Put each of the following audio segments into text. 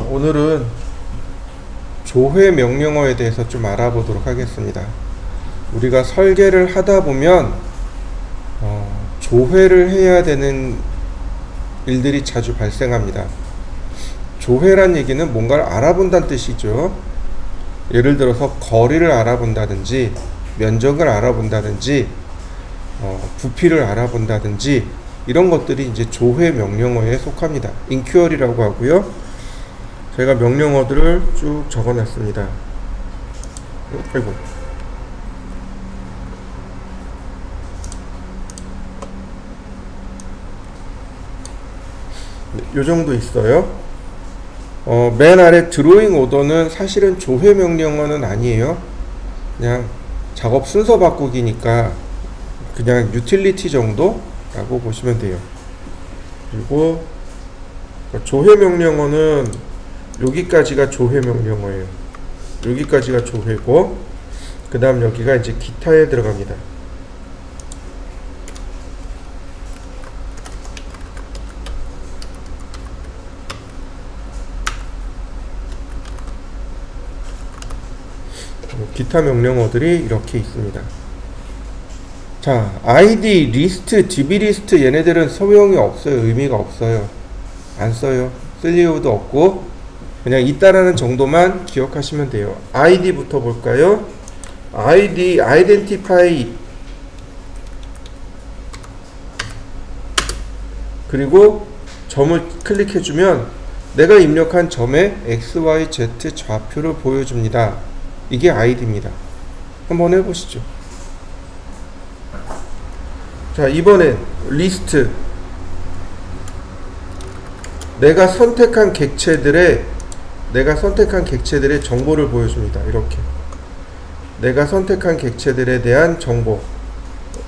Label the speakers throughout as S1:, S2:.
S1: 오늘은 조회 명령어에 대해서 좀 알아보도록 하겠습니다. 우리가 설계를 하다 보면 조회를 해야 되는 일들이 자주 발생합니다. 조회란 얘기는 뭔가를 알아본다는 뜻이죠. 예를 들어서 거리를 알아본다든지 면적을 알아본다든지 부피를 알아본다든지 이런 것들이 이제 조회 명령어에 속합니다. 인큐어리라고 하고요. 제가 명령어들을 쭉 적어놨습니다. 아이고. 요 정도 있어요. 맨 아래 드로잉 오더는 사실은 조회 명령어는 아니에요. 그냥 작업 순서 바꾸기니까 그냥 유틸리티 정도라고 보시면 돼요. 그리고 조회 명령어는 여기까지가 조회 명령어예요. 여기까지가 조회고, 그 다음 여기가 이제 기타에 들어갑니다. 기타 명령어들이 이렇게 있습니다. 자, ID, 리스트, DB 리스트 얘네들은 소용이 없어요. 의미가 없어요. 안 써요. 쓸 이유도 없고 그냥 있다라는 정도만 기억하시면 돼요. ID부터 볼까요? ID, identify, 그리고 점을 클릭해주면 내가 입력한 점의 XYZ 좌표를 보여줍니다. 이게 ID입니다. 한번 해보시죠. 자, 이번엔 리스트. 내가 선택한 객체들의 정보를 보여줍니다. 이렇게 내가 선택한 객체들에 대한 정보.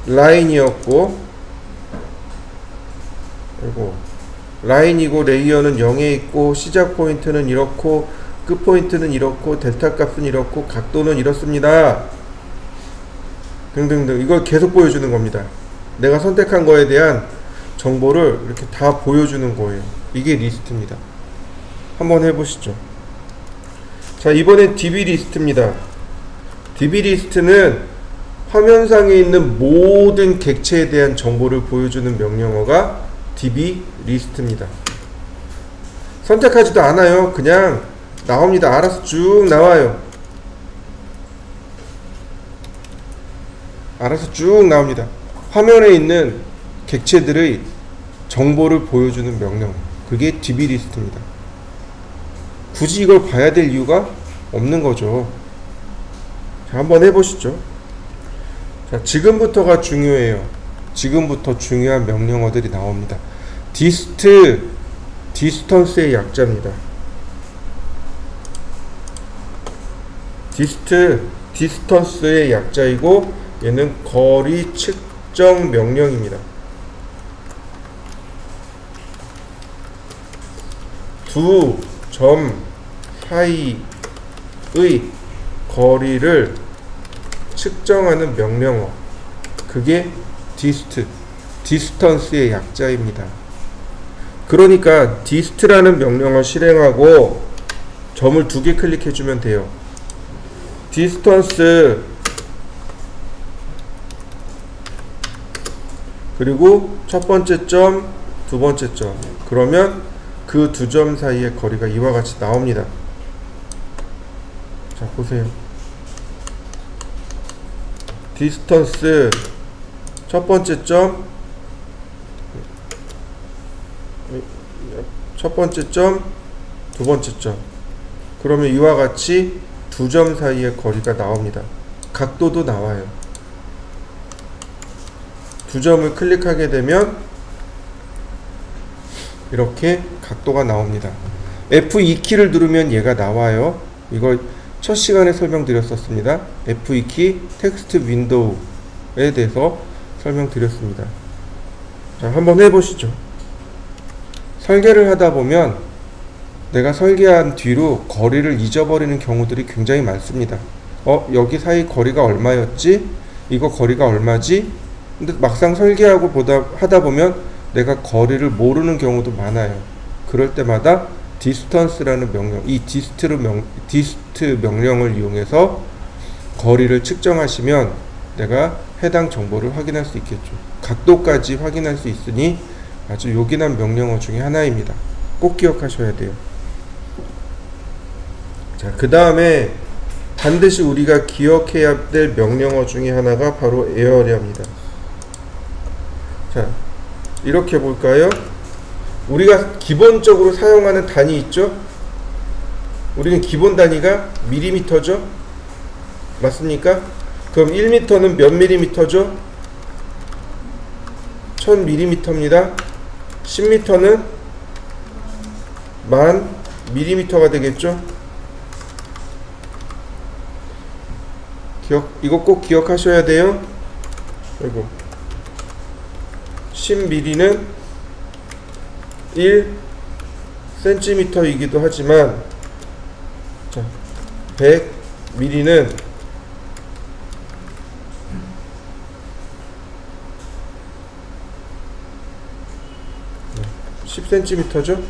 S1: 라인이었고, 그리고 라인이고 레이어는 0에 있고, 시작 포인트는 이렇고, 끝 포인트는 이렇고, 델타 값은 이렇고, 각도는 이렇습니다. 등등등. 이걸 계속 보여주는 겁니다. 내가 선택한 거에 대한 정보를 이렇게 다 보여주는 거예요. 이게 리스트입니다. 한번 해보시죠. 자, 이번엔 DB 리스트입니다. DB 리스트는 화면상에 있는 모든 객체에 대한 정보를 보여주는 명령어가 DB 리스트입니다. 선택하지도 않아요. 그냥 나옵니다. 알아서 쭉 나와요. 알아서 쭉 나옵니다. 화면에 있는 객체들의 정보를 보여주는 명령, 그게 DB 리스트입니다. 굳이 이걸 봐야 될 이유가 없는 거죠. 자, 한번 해보시죠. 자, 지금부터가 중요해요. 지금부터 중요한 명령어들이 나옵니다. 디스트, 디스턴스의 약자입니다. 디스트, 디스턴스의 약자이고, 얘는 거리 측정 명령입니다. 두 점 사이의 거리를 측정하는 명령어, 그게 디스트, 디스턴스의 약자입니다. 그러니까 디스트라는 명령어 실행하고 점을 2개 클릭해주면 돼요. 디스턴스, 그리고 첫 번째 점, 두 번째 점. 그러면 그 두 점 사이의 거리가 이와 같이 나옵니다. 자, 보세요. 디스턴스, 첫 번째 점, 두 번째 점. 그러면 이와 같이 두 점 사이의 거리가 나옵니다. 각도도 나와요. 두 점을 클릭하게 되면 이렇게 각도가 나옵니다. F2키를 누르면 얘가 나와요. 이거 첫 시간에 설명드렸었습니다. F2키 텍스트 윈도우에 대해서 설명드렸습니다. 자, 한번 해보시죠. 설계를 하다 보면 내가 설계한 뒤로 거리를 잊어버리는 경우들이 굉장히 많습니다. 여기 사이 거리가 얼마였지? 이거 거리가 얼마지? 근데 막상 설계하고 하다 보면 내가 거리를 모르는 경우도 많아요. 그럴 때마다 distance라는 명령, 이 dist 명령을 이용해서 거리를 측정하시면 내가 해당 정보를 확인할 수 있겠죠. 각도까지 확인할 수 있으니 아주 요긴한 명령어 중에 하나입니다. 꼭 기억하셔야 돼요. 자, 그 다음에 반드시 우리가 기억해야 될 명령어 중에 하나가 바로 에어리아입니다. 자, 이렇게 볼까요? 우리가 기본적으로 사용하는 단위 있죠? 우리는 기본 단위가 밀리미터죠? 맞습니까? 그럼 1m는 몇 밀리미터죠? 1000밀리미터입니다. 10m는 10,000 밀리미터가 되겠죠? 이거 꼭 기억하셔야 돼요. 그리고 10mm는 1cm이기도 하지만, 자, 100mm는 10cm죠?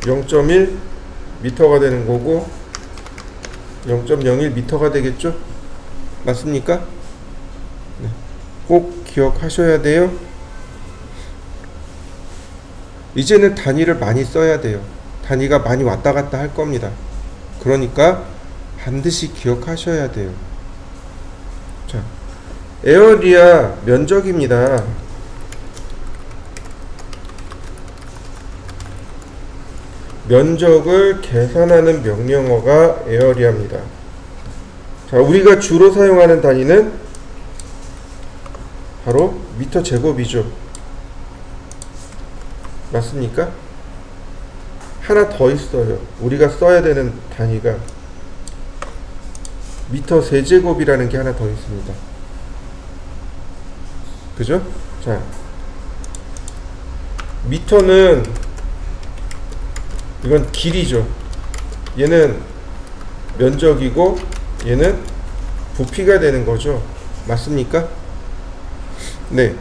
S1: 0.1m가 되는 거고 0.01m가 되겠죠? 맞습니까? 네. 꼭 기억하셔야 돼요. 이제는 단위를 많이 써야 돼요. 단위가 많이 왔다 갔다 할 겁니다. 그러니까 반드시 기억하셔야 돼요. 자, 에어리아 면적입니다. 면적을 계산하는 명령어가 에어리아입니다. 자, 우리가 주로 사용하는 단위는 바로 미터 제곱이죠. 맞습니까? 하나 더 있어요. 우리가 써야 되는 단위가 미터 세제곱이라는 게 하나 더 있습니다. 그죠? 자, 미터는 이건 길이죠. 얘는 면적이고 얘는 부피가 되는 거죠. 맞습니까? 네.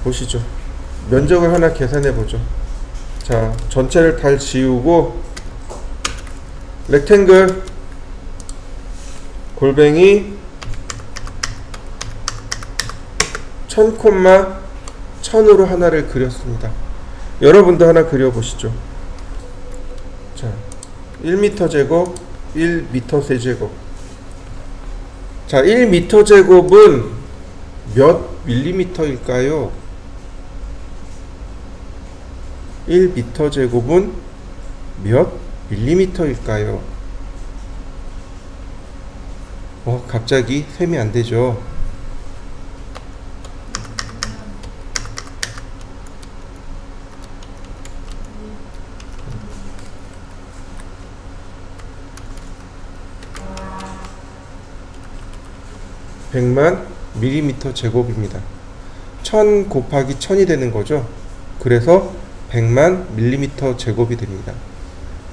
S1: 보시죠. 면적을 하나 계산해 보죠. 자, 전체를 다 지우고 렉탱글 골뱅이 1000, 1000으로 하나를 그렸습니다. 여러분도 하나 그려보시죠. 자, 1m 제곱, 1m 세제곱. 자, 1m 제곱은 몇 밀리미터일까요? 1m 제곱은 몇 밀리미터일까요? 갑자기 셈이 안 되죠. (100만) 밀리미터 제곱입니다. 1000 곱하기 1000이 되는 거죠. 그래서 100만 밀리미터 제곱이 됩니다.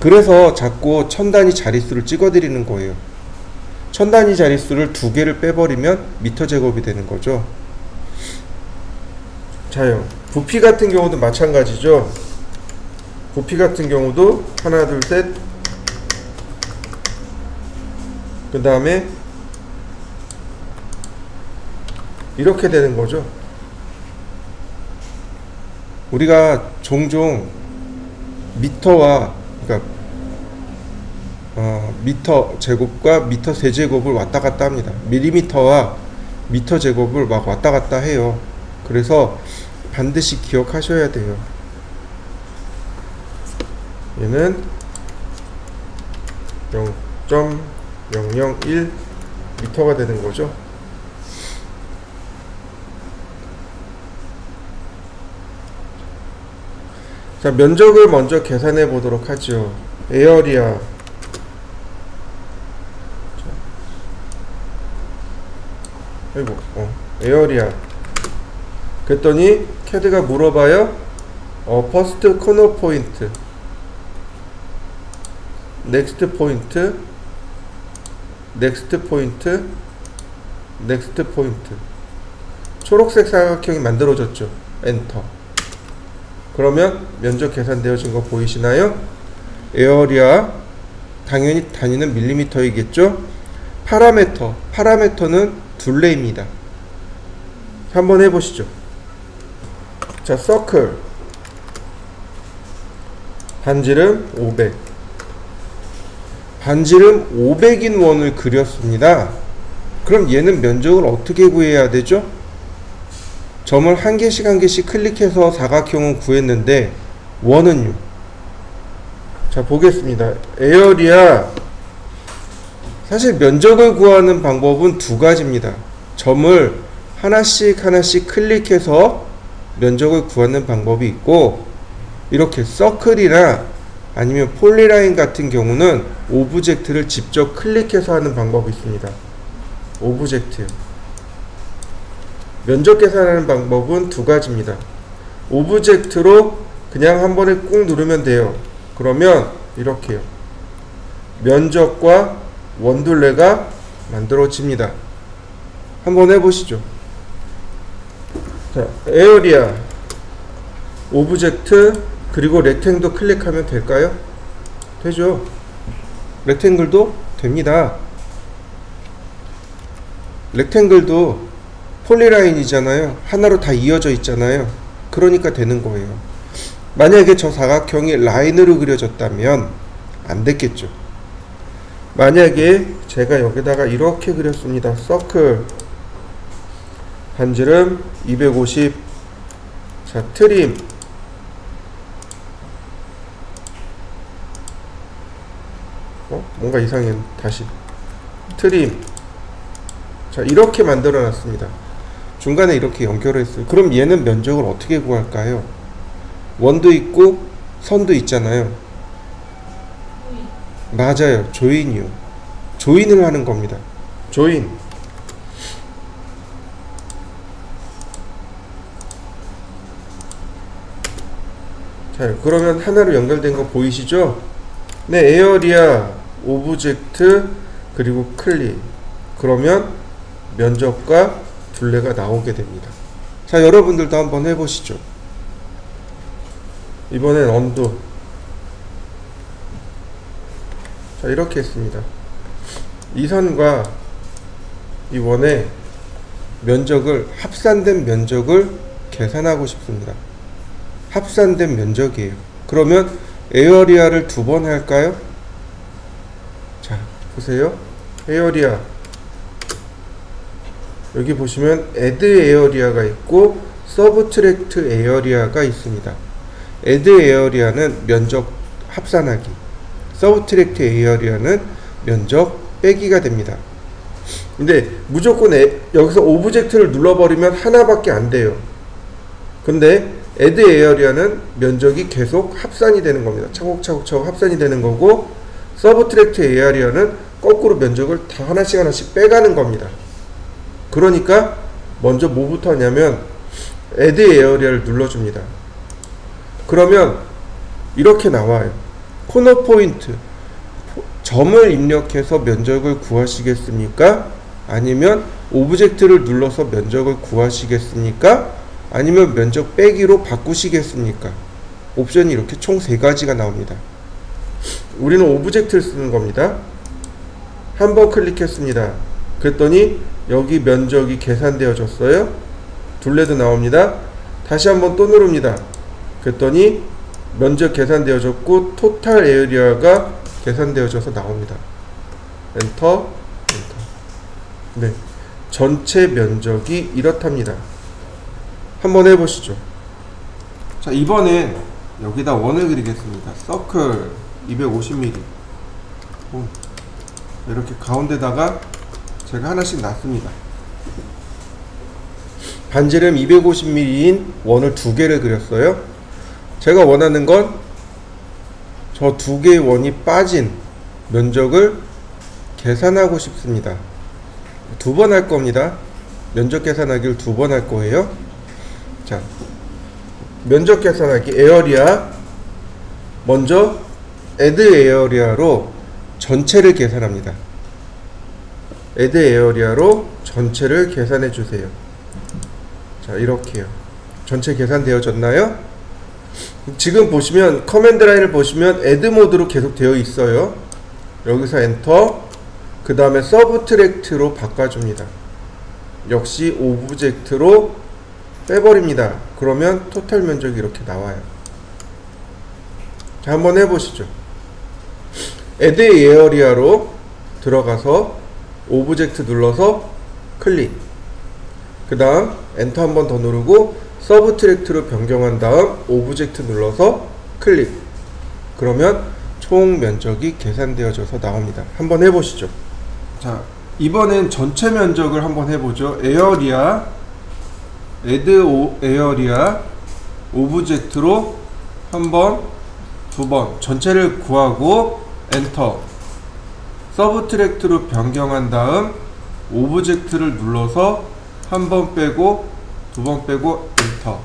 S1: 그래서 자꾸 1000단위 자릿수를 찍어 드리는 거예요. 1000단위 자릿수를 2개를 빼버리면 미터 제곱이 되는 거죠. 자요, 부피 같은 경우도 마찬가지죠. 부피 같은 경우도 하나, 둘, 셋, 그 다음에 이렇게 되는 거죠. 우리가 종종 미터와, 그러니까 미터 제곱과 미터 세제곱을 왔다 갔다 합니다. 밀리미터와 미터 제곱을 막 왔다 갔다 해요. 그래서 반드시 기억하셔야 돼요. 얘는 0.001 미터가 되는 거죠. 자, 면적을 먼저 계산해 보도록 하죠. 에어리아. 아이고, 에어리아. 그랬더니 캐드가 물어봐요. 퍼스트 코너 포인트, 넥스트 포인트, 넥스트 포인트, 넥스트 포인트. 초록색 사각형이 만들어졌죠. 엔터. 그러면 면적 계산되어진 거 보이시나요? 에어리아 당연히 단위는 밀리미터이겠죠. 파라메터는 둘레입니다. 한번 해보시죠. 자, 서클 반지름 500. 반지름 500인 원을 그렸습니다. 그럼 얘는 면적을 어떻게 구해야 되죠? 점을 한 개씩 한 개씩 클릭해서 사각형은 구했는데 원은요? 자, 보겠습니다. 에어리아 사실 면적을 구하는 방법은 두 가지입니다. 점을 하나씩 클릭해서 면적을 구하는 방법이 있고, 이렇게 서클이나 아니면 폴리라인 같은 경우는 오브젝트를 직접 클릭해서 하는 방법이 있습니다. 오브젝트 면적 계산하는 방법은 두 가지입니다. 오브젝트로 그냥 한 번에 꾹 누르면 돼요. 그러면 이렇게요. 면적과 원둘레가 만들어집니다. 한번 해보시죠. 자, 에어리아 오브젝트 그리고 렉탱도 클릭하면 될까요? 되죠. 렉탱글도 됩니다. 렉탱글도 폴리라인이잖아요. 하나로 다 이어져 있잖아요. 그러니까 되는 거예요. 만약에 저 사각형이 라인으로 그려졌다면 안 됐겠죠. 만약에 제가 여기다가 이렇게 그렸습니다. 서클 반지름 250. 자, 트림 뭔가 이상해. 다시 트림. 자, 이렇게 만들어 놨습니다. 중간에 이렇게 연결했어요. 그럼 얘는 면적을 어떻게 구할까요? 원도 있고 선도 있잖아요. 맞아요. 조인이요. 조인을 하는 겁니다. 조인. 자, 그러면 하나로 연결된 거 보이시죠? 네, 에어리아, 오브젝트, 그리고 클릭. 그러면 면적과 둘레가 나오게 됩니다. 자, 여러분들도 한번 해보시죠. 이번엔 언두. 자, 이렇게 했습니다. 이 선과 이 원의 면적을, 합산된 면적을 계산하고 싶습니다. 합산된 면적이에요. 그러면 에어리아를 두 번 할까요? 자, 보세요. 에어리아. 여기 보시면 add 에어리아가 있고 subtract 에어리아가 있습니다. add 에어리아는 면적 합산하기, subtract 에어리아는 면적 빼기가 됩니다. 근데 무조건 여기서 오브젝트를 눌러버리면 하나밖에 안 돼요. 근데 add 에어리아는 면적이 계속 합산이 되는 겁니다. 차곡차곡 합산이 되는 거고, subtract 에어리아는 거꾸로 면적을 다 하나씩 빼가는 겁니다. 그러니까 먼저 뭐부터 하냐면 add 에어리아를 눌러줍니다. 그러면 이렇게 나와요. 코너 포인트. 점을 입력해서 면적을 구하시겠습니까? 아니면 오브젝트를 눌러서 면적을 구하시겠습니까? 아니면 면적 빼기로 바꾸시겠습니까? 옵션이 이렇게 총 3가지가 나옵니다. 우리는 오브젝트를 쓰는 겁니다. 한번 클릭했습니다. 그랬더니 여기 면적이 계산되어졌어요. 둘레도 나옵니다. 다시 한번 또 누릅니다. 그랬더니 면적 계산되어졌고 토탈 에어리아가 계산되어져서 나옵니다. 엔터, 엔터. 네, 전체 면적이 이렇답니다. 한번 해보시죠. 자, 이번엔 여기다 원을 그리겠습니다. 서클 250mm. 이렇게 가운데다가 제가 하나씩 놨습니다. 반지름 250mm인 원을 2개를 그렸어요. 제가 원하는 건 저 2개의 원이 빠진 면적을 계산하고 싶습니다. 2번 할 겁니다. 면적 계산하기를 2번 할 거예요. 자, 면적 계산하기 에어리아. 먼저 add 에어리아로 전체를 계산합니다. add 에어리아로 전체를 계산해 주세요. 자, 이렇게요. 전체 계산되어졌나요? 지금 보시면 커맨드 라인을 보시면 애드 모드로 계속 되어 있어요. 여기서 엔터, 그 다음에 서브트랙트로 바꿔줍니다. 역시 오브젝트로 빼버립니다. 그러면 토탈 면적이 이렇게 나와요. 자, 한번 해보시죠. 애드 에어리아로 들어가서 오브젝트 눌러서 클릭, 그 다음 엔터 한 번 더 누르고 서브트랙트로 변경한 다음 오브젝트 눌러서 클릭, 그러면 총 면적이 계산되어져서 나옵니다. 한번 해보시죠. 자, 이번엔 전체 면적을 한번 해보죠. 에어리아, 애드 에어리아 오브젝트로 한 번, 두 번 전체를 구하고 엔터, 서브트랙트로 변경한 다음 오브젝트를 눌러서 한 번 빼고 두 번 빼고 엔터,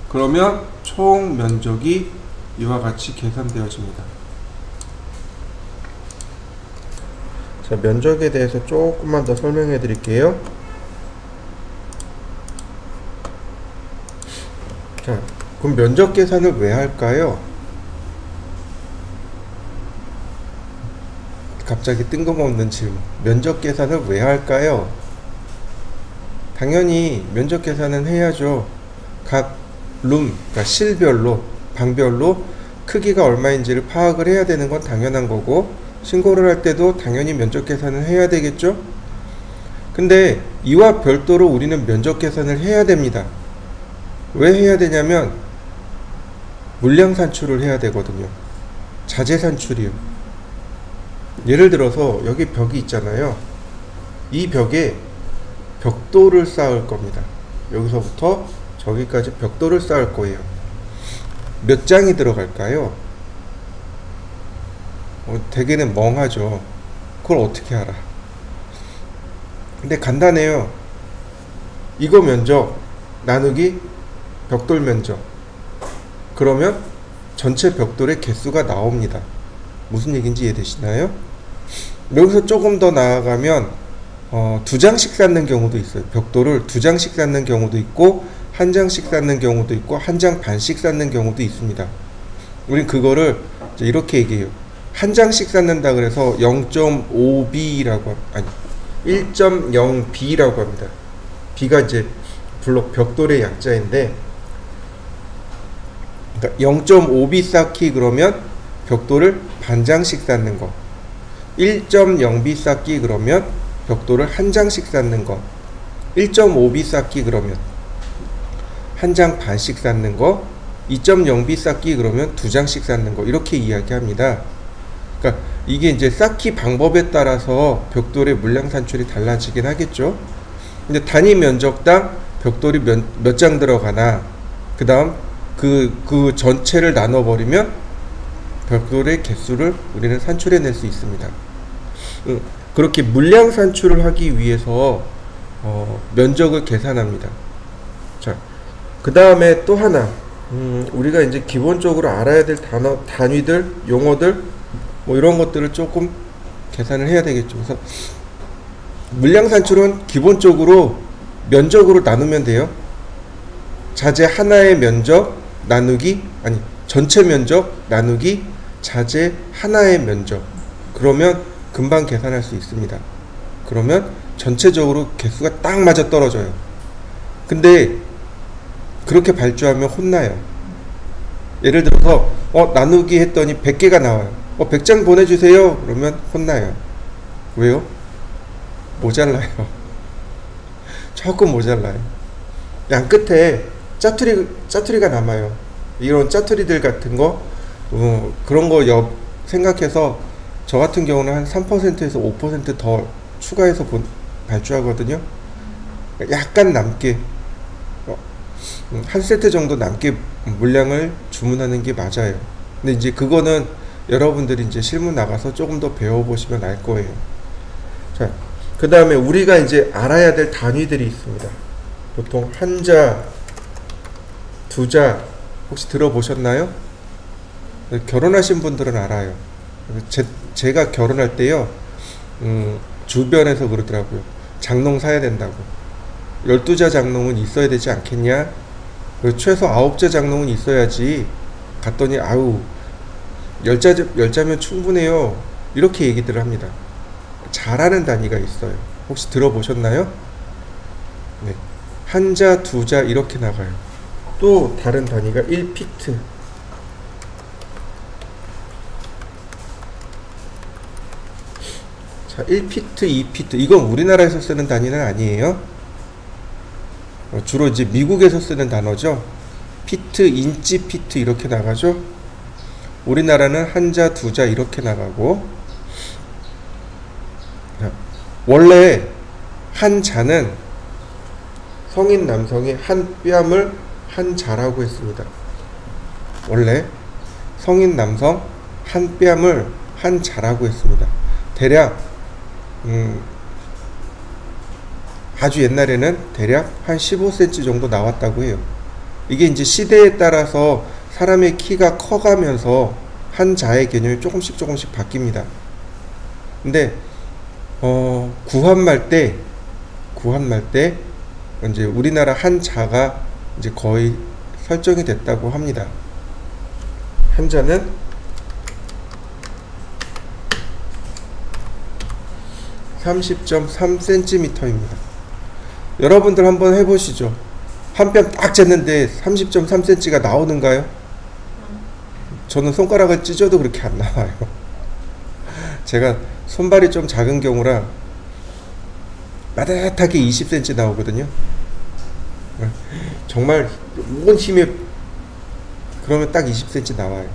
S1: 그러면 총 면적이 이와 같이 계산되어집니다. 자, 면적에 대해서 조금만 더 설명해 드릴게요. 자, 그럼 면적 계산을 왜 할까요? 갑자기 뜬금없는 질문. 면적 계산을 왜 할까요? 당연히 면적 계산은 해야죠. 각 룸, 그러니까 실별로, 방별로 크기가 얼마인지를 파악을 해야 되는 건 당연한 거고, 신고를 할 때도 당연히 면적 계산을 해야 되겠죠? 근데 이와 별도로 우리는 면적 계산을 해야 됩니다. 왜 해야 되냐면 물량 산출을 해야 되거든요. 자재 산출이요. 예를 들어서 여기 벽이 있잖아요. 이 벽에 벽돌을 쌓을 겁니다. 여기서부터 저기까지 벽돌을 쌓을 거예요. 몇 장이 들어갈까요? 대개는 멍하죠. 그걸 어떻게 알아? 근데 간단해요. 이거 면적 나누기 벽돌 면적, 그러면 전체 벽돌의 개수가 나옵니다. 무슨 얘기인지 이해되시나요? 여기서 조금 더 나아가면 두 장씩 쌓는 경우도 있어요. 벽돌을 두 장씩 쌓는 경우도 있고 한 장씩 쌓는 경우도 있고 한 장 반씩 쌓는 경우도 있습니다. 우린 그거를 이렇게 얘기해요. 한 장씩 쌓는다 그래서 0.5B라고, 아니 1.0B라고 합니다. B가 이제 블록 벽돌의 약자인데, 그러니까 0.5B 쌓기 그러면 벽돌을 반 장씩 쌓는 거, 1.0B 쌓기 그러면 벽돌을 한 장씩 쌓는 거, 1.5B 쌓기 그러면 한 장 반씩 쌓는 거, 2.0B 쌓기 그러면 두 장씩 쌓는 거, 이렇게 이야기합니다. 그러니까 이게 이제 쌓기 방법에 따라서 벽돌의 물량 산출이 달라지긴 하겠죠. 근데 단위 면적당 벽돌이 몇 장 들어가나, 그 다음 그 전체를 나눠버리면 벽돌의 개수를 우리는 산출해낼 수 있습니다. 그렇게 물량 산출을 하기 위해서 면적을 계산합니다. 자, 그 다음에 또 하나, 우리가 이제 기본적으로 알아야 될 단위들, 용어들, 뭐 이런 것들을 조금 계산을 해야 되겠죠. 그래서 물량 산출은 기본적으로 면적으로 나누면 돼요. 자재 하나의 면적 나누기, 아니 전체 면적 나누기 자재 하나의 면적, 그러면 금방 계산할 수 있습니다. 그러면 전체적으로 개수가 딱 맞아 떨어져요. 근데 그렇게 발주하면 혼나요. 예를 들어서 나누기 했더니 100개가 나와요. 100장 보내주세요. 그러면 혼나요. 왜요? 모자라요. 조금 모자라요. 양 끝에 짜투리가 남아요. 이런 짜투리들 같은 거, 그런 거 생각해서 저 같은 경우는 한 3%에서 5% 더 추가해서 발주하거든요. 약간 남게, 한 세트 정도 남게 물량을 주문하는 게 맞아요. 근데 이제 그거는 여러분들이 이제 실무 나가서 조금 더 배워보시면 알 거예요. 자, 그 다음에 우리가 이제 알아야 될 단위들이 있습니다. 보통 한자, 두자 혹시 들어보셨나요? 결혼하신 분들은 알아요. 제가 결혼할 때요, 주변에서 그러더라고요. 장롱 사야 된다고. 12자 장롱은 있어야 되지 않겠냐? 최소 9자 장롱은 있어야지. 갔더니 아우 10자면 충분해요. 이렇게 얘기들 합니다. 자라는 단위가 있어요. 혹시 들어보셨나요? 네. 한자, 두자 이렇게 나가요. 또 다른 단위가 1피트. 자, 1피트, 2피트. 이건 우리나라에서 쓰는 단위는 아니에요. 주로 이제 미국에서 쓰는 단어죠. 피트, 인치 피트 이렇게 나가죠. 우리나라는 한자, 두자 이렇게 나가고, 원래 한 자는 성인 남성이 한 뺨을 한 자라고 했습니다. 원래 성인 남성 한 뺨을 한 자라고 했습니다. 대략 아주 옛날에는 대략 한 15cm 정도 나왔다고 해요. 이게 이제 시대에 따라서 사람의 키가 커가면서 한 자의 개념이 조금씩 바뀝니다. 근데 구한말 때 이제 우리나라 한 자가 이제 거의 설정이 됐다고 합니다. 한 자는 30.3cm입니다. 여러분들 한번 해보시죠. 한 뼘 딱 쟀는데 30.3cm가 나오는가요? 저는 손가락을 찢어도 그렇게 안 나와요. 제가 손발이 좀 작은 경우라 마듯하게 20cm 나오거든요. 정말 온 힘에 그러면 딱 20cm 나와요.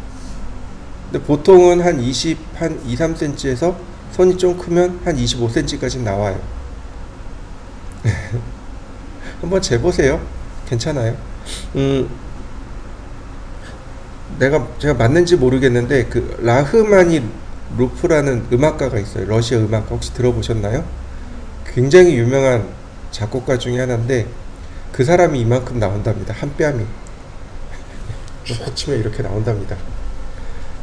S1: 근데 보통은 한 2, 3cm에서 손이 좀 크면 한 25cm까지 나와요. 한번 재보세요. 괜찮아요. 제가 맞는지 모르겠는데 그 라흐마니 루프라는 음악가가 있어요. 러시아 음악가 혹시 들어보셨나요? 굉장히 유명한 작곡가 중에 하나인데 그 사람이 이만큼 나온답니다. 한 뺨이 치면 이렇게 나온답니다.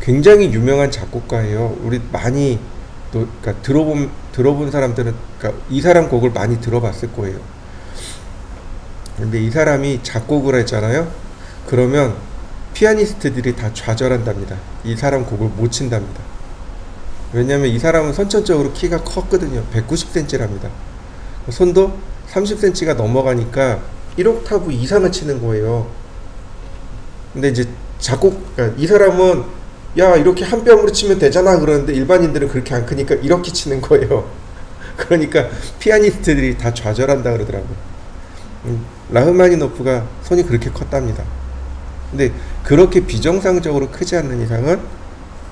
S1: 굉장히 유명한 작곡가예요. 우리 많이 그러니까 들어본 사람들은 그러니까 이 사람 곡을 많이 들어봤을 거예요. 근데 이 사람이 작곡을 했잖아요. 그러면 피아니스트들이 다 좌절한답니다. 이 사람 곡을 못 친답니다. 왜냐면 이 사람은 선천적으로 키가 컸거든요. 190cm랍니다. 손도 30cm가 넘어가니까 1옥타브 이상을 치는 거예요. 근데 이제 그러니까 이 사람은 야 이렇게 한 뼘으로 치면 되잖아 그러는데 일반인들은 그렇게 안 크니까 이렇게 치는 거예요. 그러니까 피아니스트들이 다 좌절한다 그러더라고요. 라흐마니노프가 손이 그렇게 컸답니다. 근데 그렇게 비정상적으로 크지 않는 이상은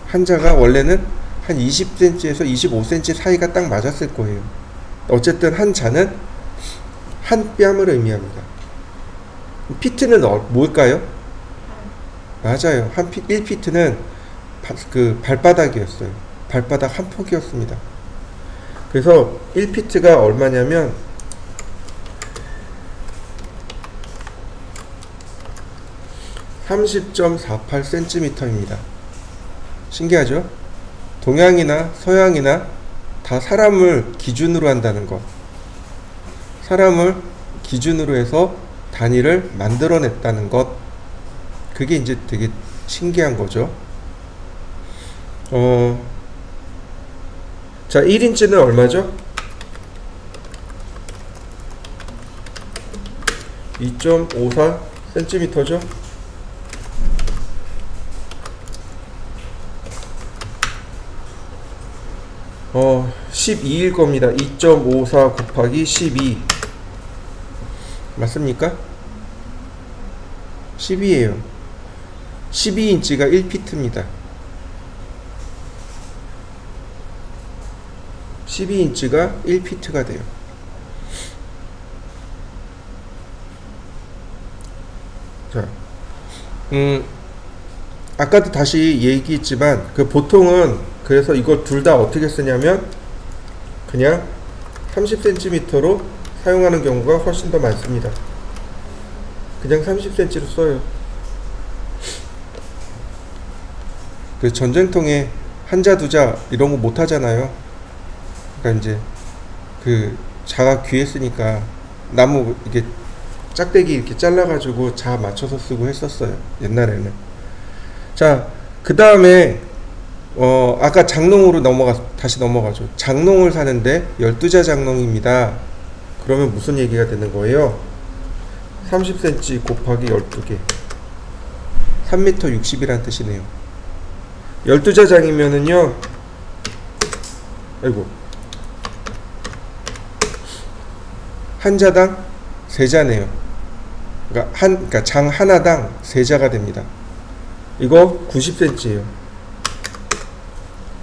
S1: 한자가 원래는 한 20cm에서 25cm 사이가 딱 맞았을 거예요. 어쨌든 한 자는 한 뺨을 의미합니다. 피트는 뭘까요? 맞아요. 1피트는 그 발바닥이었어요. 발바닥 한 폭이었습니다. 그래서 1피트가 얼마냐면 30.48cm입니다. 신기하죠? 동양이나 서양이나 다 사람을 기준으로 한다는 것. 사람을 기준으로 해서 단위를 만들어냈다는 것. 그게 이제 되게 신기한 거죠. 자, 1인치는 얼마죠? 2.54cm죠? 어, 12일 겁니다. 2.54 곱하기 12 맞습니까? 12예요. 12인치가 1피트입니다. 12인치가 1피트가 돼요. 자, 아까도 다시 얘기했지만 그 보통은 그래서 이걸 둘 다 어떻게 쓰냐면 그냥 30cm로 사용하는 경우가 훨씬 더 많습니다. 그냥 30cm로 써요. 그 전쟁통에 한자 두자 이런 거 못 하잖아요. 그러니까 이제 그 자가 귀했으니까 나무 이게 짝대기 이렇게 잘라가지고 자 맞춰서 쓰고 했었어요, 옛날에는. 자, 그 다음에 아까 장롱으로 다시 넘어가죠. 장롱을 사는데 12자 장롱입니다. 그러면 무슨 얘기가 되는 거예요? 30cm 곱하기 12개 3m 60이란 뜻이네요. 12자 장이면은요, 아이고, 한 자당 세 자네요. 그러니까 장 하나당 세 자가 됩니다. 이거 90cm예요.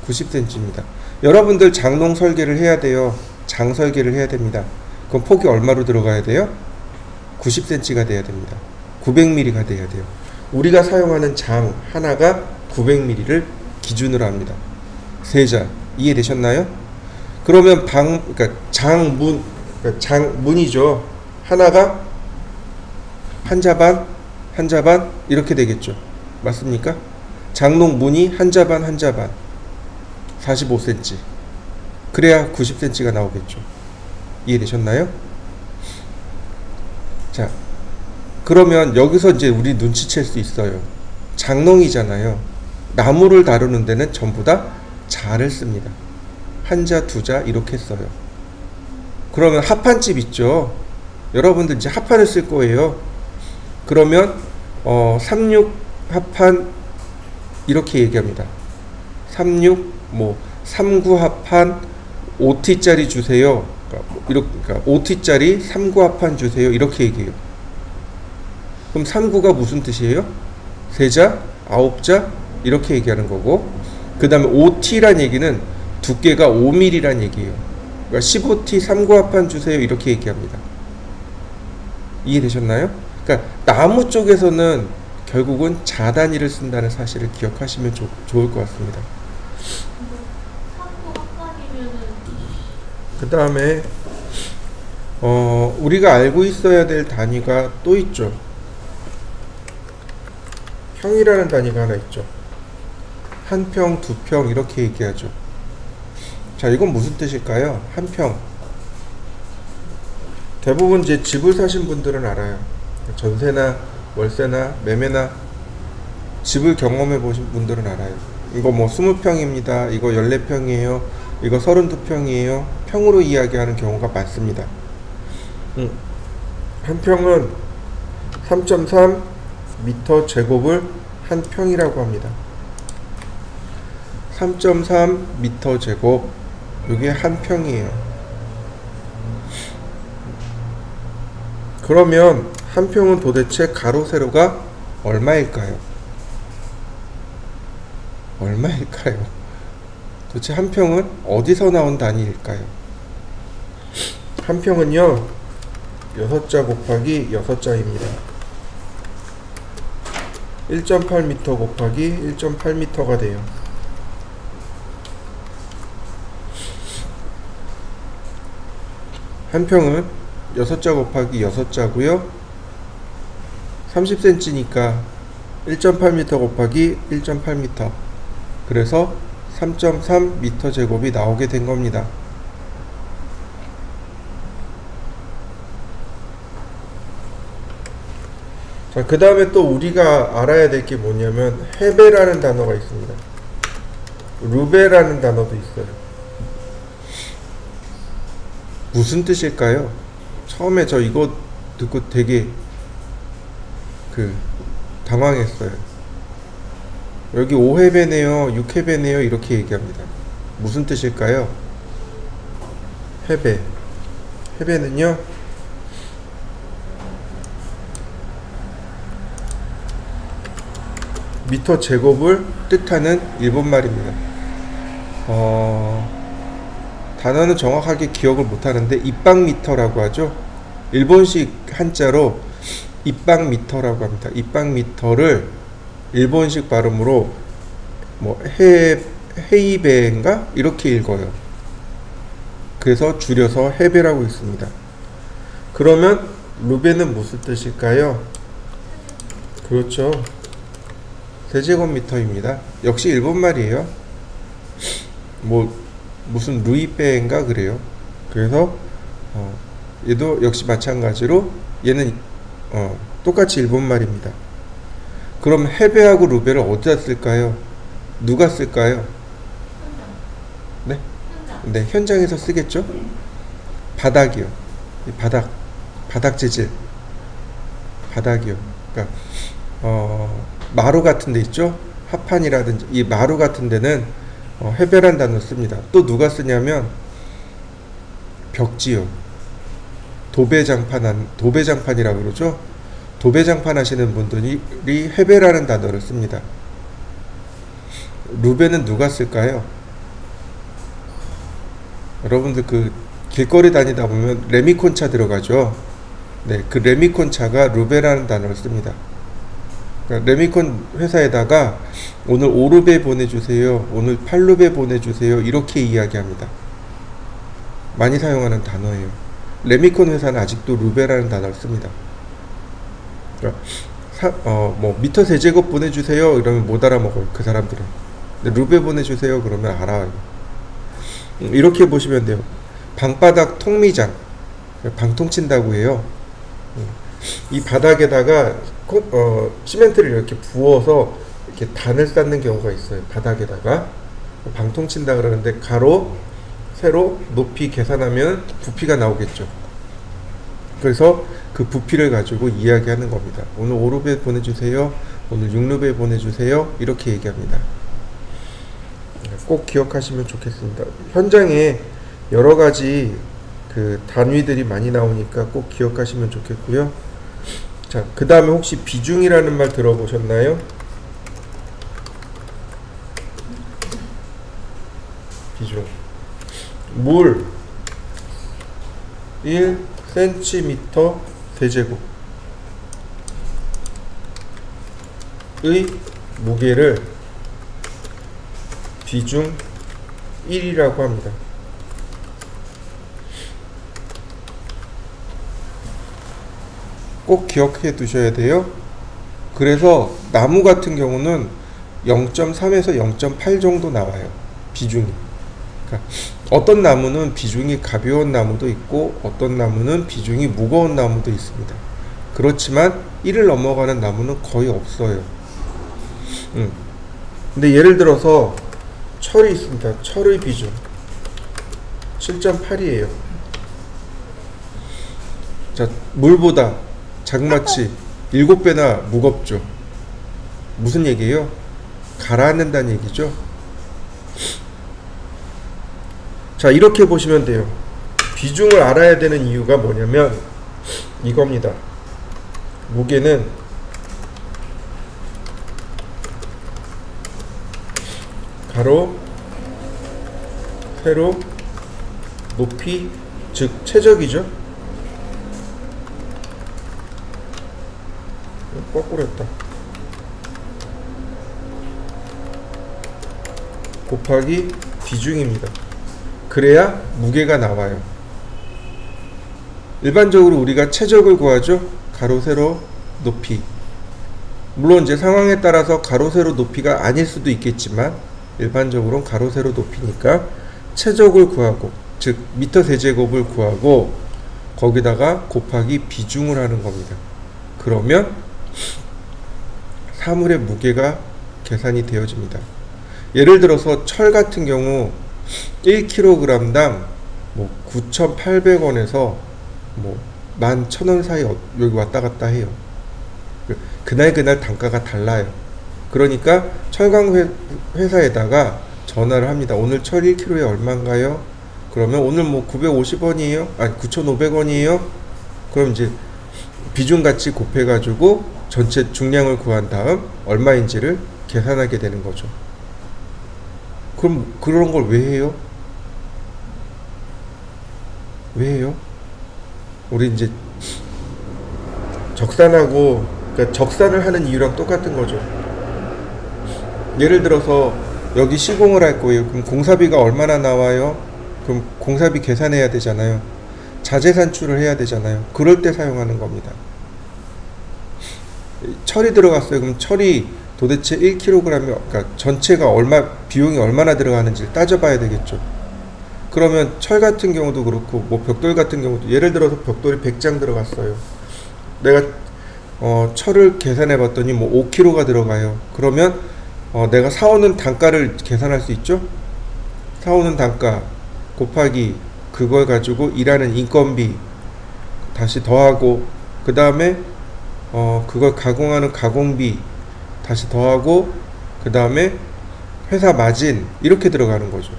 S1: 90cm입니다. 여러분들 장롱 설계를 해야 돼요. 장 설계를 해야 됩니다. 그럼 폭이 얼마로 들어가야 돼요? 90cm가 돼야 됩니다. 900mm가 돼야 돼요. 우리가 사용하는 장 하나가 900mm를 기준으로 합니다. 세자 이해되셨나요? 그러면 그러니까 장문이죠. 하나가 한 자반 이렇게 되겠죠. 맞습니까? 장롱 문이 한 자반 45cm. 그래야 90cm가 나오겠죠. 이해되셨나요? 자, 그러면 여기서 이제 우리 눈치챌 수 있어요. 장롱이잖아요. 나무를 다루는 데는 전부 다 자를 씁니다. 한 자, 두 자 이렇게 써요. 그러면 합판집 있죠. 여러분들 이제 합판을 쓸 거예요. 그러면 36 합판 이렇게 얘기합니다. 39 합판 5T짜리 주세요. 그러니까 5T짜리 39 합판 주세요. 이렇게 얘기해요. 그럼 39가 무슨 뜻이에요? 세자, 9자 이렇게 얘기하는 거고, 그 다음에 5T란 얘기는 두께가 5mm란 얘기예요. 그러니까 15T 39 합판 주세요. 이렇게 얘기합니다. 이해되셨나요? 그러니까 나무 쪽에서는 결국은 자 단위를 쓴다는 사실을 기억하시면 좋을 것 같습니다. 그 다음에 우리가 알고 있어야 될 단위가 또 있죠. 평이라는 단위가 하나 있죠. 한 평, 두 평 이렇게 얘기하죠. 자, 이건 무슨 뜻일까요? 한 평. 대부분 이제 집을 사신 분들은 알아요. 전세나 월세나 매매나 집을 경험해 보신 분들은 알아요. 이거 뭐 20평입니다. 이거 14평이에요. 이거 32평이에요. 평으로 이야기하는 경우가 많습니다. 한 평은 3.3m 제곱을 한 평이라고 합니다. 3.3m 제곱, 이게 한 평이에요. 그러면 한 평은 도대체 가로 세로가 얼마일까요? 얼마일까요? 도대체 한 평은 어디서 나온 단위일까요? 한 평은요 6자 곱하기 6자입니다. 1.8m 곱하기 1.8m가 돼요. 한 평은 6자 곱하기 6자고요 30cm니까 1.8m 곱하기 1.8m, 그래서 3.3m 제곱이 나오게 된 겁니다. 자, 그 다음에 또 우리가 알아야 될 게 뭐냐면 헤베라는 단어가 있습니다. 루베라는 단어도 있어요. 무슨 뜻일까요? 처음에 저 이거 듣고 되게 당황했어요. 여기 5회배네요 6회배네요 이렇게 얘기합니다. 무슨 뜻일까요? 헤베는요 미터 제곱을 뜻하는 일본말입니다. 단어는 정확하게 기억을 못하는데 입방미터라고 하죠. 일본식 한자로 입방미터라고 합니다. 입방미터를 일본식 발음으로 뭐 헤이베인가 이렇게 읽어요. 그래서 줄여서 헤베라고 있습니다. 그러면 루베는 무슨 뜻일까요? 그렇죠, 세제곱미터입니다. 역시 일본말이에요. 무슨 루이베인가 그래요. 그래서 얘도 역시 마찬가지로 얘는 똑같이 일본말입니다. 그럼 해배하고 루배를 어디다 쓸까요? 누가 쓸까요? 네? 네, 현장에서 쓰겠죠? 바닥이요. 바닥 재질. 바닥이요. 그러니까 마루 같은 데 있죠? 합판이라든지 이 마루 같은 데는 해배란 단어 씁니다. 또 누가 쓰냐면 벽지요. 도배장판이라고 그러죠? 도배장판 하시는 분들이 해배라는 단어를 씁니다. 루베는 누가 쓸까요? 여러분들 그 길거리 다니다 보면 레미콘차 들어가죠? 네, 그 레미콘차가 루베라는 단어를 씁니다. 그러니까 레미콘 회사에다가 오늘 5루베 보내주세요, 오늘 8루베 보내주세요, 이렇게 이야기합니다. 많이 사용하는 단어예요. 레미콘 회사는 아직도 루베라는 단어를 씁니다. 그러니까 뭐 미터 세제곱 보내주세요 이러면 못 알아먹어요, 그 사람들은. 근데 루베 보내주세요 그러면 알아요. 이렇게 보시면 돼요. 방바닥 통미장, 방통 친다고 해요. 이 바닥에다가 시멘트를 이렇게 부어서 이렇게 단을 쌓는 경우가 있어요. 바닥에다가 방통 친다 그러는데 가로, 세로, 높이 계산하면 부피가 나오겠죠. 그래서 그 부피를 가지고 이야기하는 겁니다. 오늘 5루베 보내주세요, 오늘 6루베 보내주세요, 이렇게 얘기합니다. 꼭 기억하시면 좋겠습니다. 현장에 여러 가지 그 단위들이 많이 나오니까 꼭 기억하시면 좋겠고요. 자, 그 다음에 혹시 비중이라는 말 들어보셨나요? 비중. 물 1cm 세제곱의 무게를 비중 1이라고 합니다. 꼭 기억해 두셔야 돼요. 그래서 나무 같은 경우는 0.3에서 0.8 정도 나와요, 비중이. 그러니까 어떤 나무는 비중이 가벼운 나무도 있고 어떤 나무는 비중이 무거운 나무도 있습니다. 그렇지만 1을 넘어가는 나무는 거의 없어요. 근데 예를 들어서 철이 있습니다. 철의 비중 7.8이에요. 자, 물보다 장마치 7배나 무겁죠. 무슨 얘기예요? 가라앉는다는 얘기죠. 자, 이렇게 보시면 돼요. 비중을 알아야 되는 이유가 뭐냐면 이겁니다. 무게는 가로, 세로, 높이, 즉 최적이죠. 거꾸로 했다. 곱하기 비중입니다. 그래야 무게가 나와요. 일반적으로 우리가 최적을 구하죠. 가로, 세로, 높이. 물론 이제 상황에 따라서 가로, 세로, 높이가 아닐 수도 있겠지만 일반적으로는 가로, 세로, 높이니까 최적을 구하고, 즉 미터 세제곱을 구하고 거기다가 곱하기 비중을 하는 겁니다. 그러면 사물의 무게가 계산이 되어집니다. 예를 들어서 철 같은 경우 1kg당 뭐 9,800원에서 뭐 11,000원 사이 여기 왔다 갔다 해요. 그날 단가가 달라요. 그러니까 철강 회사에다가 전화를 합니다. 오늘 철 1kg에 얼마인가요? 그러면 오늘 뭐 950원이에요? 아니 9,500원이에요? 그럼 이제 비중같이 곱해가지고 전체 중량을 구한 다음 얼마인지를 계산하게 되는 거죠. 그럼 그런 걸 왜 해요? 왜 해요? 우리 이제 적산하고, 그러니까 적산을 하는 이유랑 똑같은 거죠. 예를 들어서 여기 시공을 할 거예요. 그럼 공사비가 얼마나 나와요? 그럼 공사비 계산해야 되잖아요. 자재 산출을 해야 되잖아요. 그럴 때 사용하는 겁니다. 철이 들어갔어요. 그럼 철이 도대체 1kg이, 그러니까 전체가 비용이 얼마나 들어가는지 따져봐야 되겠죠. 그러면 철 같은 경우도 그렇고 뭐 벽돌 같은 경우도 예를 들어서 벽돌이 100장 들어갔어요. 내가 철을 계산해 봤더니 뭐 5kg가 들어가요. 그러면 내가 사오는 단가를 계산할 수 있죠. 사오는 단가 곱하기 그걸 가지고 일하는 인건비 다시 더하고 그 다음에 그걸 가공하는 가공비 다시 더하고 그 다음에 회사 마진 이렇게 들어가는 거죠.